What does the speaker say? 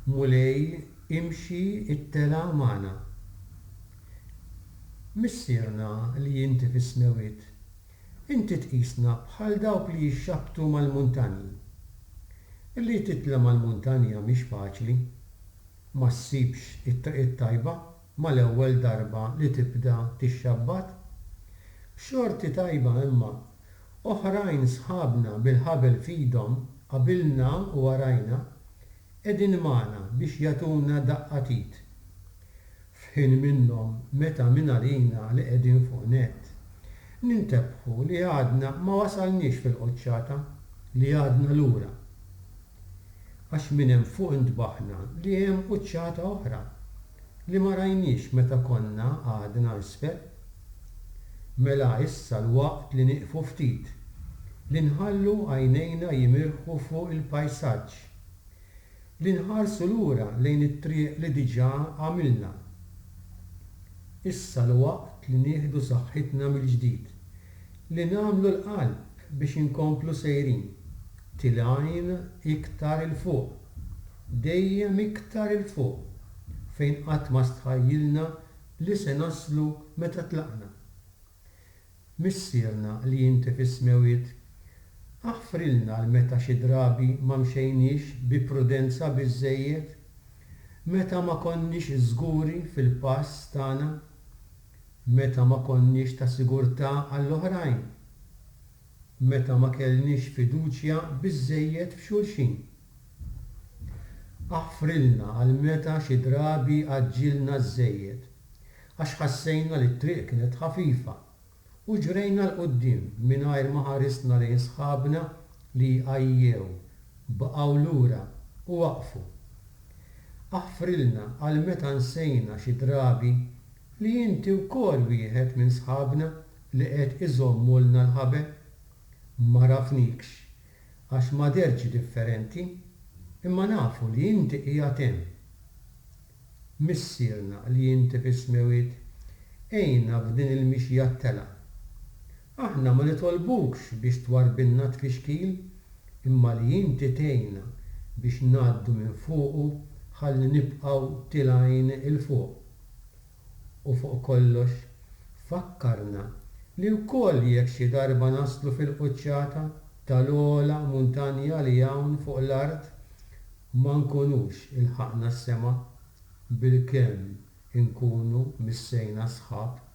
mulej imxi it-tela magħna. Missierna li inti fis-smewiet, inti tqisna bħal dawk li jixxabtu mal-muntanji. Li titla mal-muntanja mhix faċli, ma ssibx it-triq tajba mal-ewwel darba li tibda tixxabbat. Xorti tajba imma oħrajn sħabna bil-ħabel f'idhom qabilna u warajna qegħdin magħna biex jagħtuna daqqatit. F'ħin minnhom meta minn għalina li qegħdin fuq nett nintebħu li għadna ma wasalniex fil-quċċata li għadna lura. Għax minn hemm fuq intbaħħna li hemm quċċata oħra li ma rajniex meta konna għadna isfel. Mela issa l-waqt li nieqfu ftit, li nħallu għajnejna jimirħu fuq il-pajsaġġ, li nħarsu lura lejn it-triq li diġà għamilna. Issa l-waqt li nieħdu saħħitna mill-ġdid, li nagħmlu l-qalb biex inkomplu sejrin, tilgħin iktar il-fuq, dejjem iktar il-fuq, fejn qatt ma stħajjilna li se naslu meta tlaqna. Missierna li inti fis-smewiet, aħfrilna l-meta xi drabi ma mxejniex bi prudenza biżżejjed, meta ma konniex żguri fil-pass tagħna, meta ma konniex ta' sigurtà għall-oħrajn, meta ma kellniex fiduċja biżżejjed f'xulxin. Aħfrilna għal meta xi drabi aġġilna żejjed, għax ħassejna li t-triq kienet ħafifa u ġrejna l-qudiem mingħajr ma ħarisna lejn sħabna li għajjew, baqgħu lura u waqfu. Aħfrilna għal meta nsejna xi drabi li inti wkoll wieħed minn sħabna li qed iżommulna l-ħabel, ma rafnikx għax ma derġ differenti, imma nafu li inti qiegħed hemm. Missierna li inti fis-smewiet, ejna f'din il-mixja t-tela. Aħna ma nitolbukx biex twarbilna tfixkil, imma li inti tgħinna biex ngħaddu minn fuqu ħalli nibqgħu tilgħin il-fuq. U fuq kollox, fakkarna li wkoll jekk xi darba naslu fil-quċċata tal-ogħla muntanja li hawn fuq l-art, ma nkunux ilħaqna s-sema bilkemm inkunu missejna sħab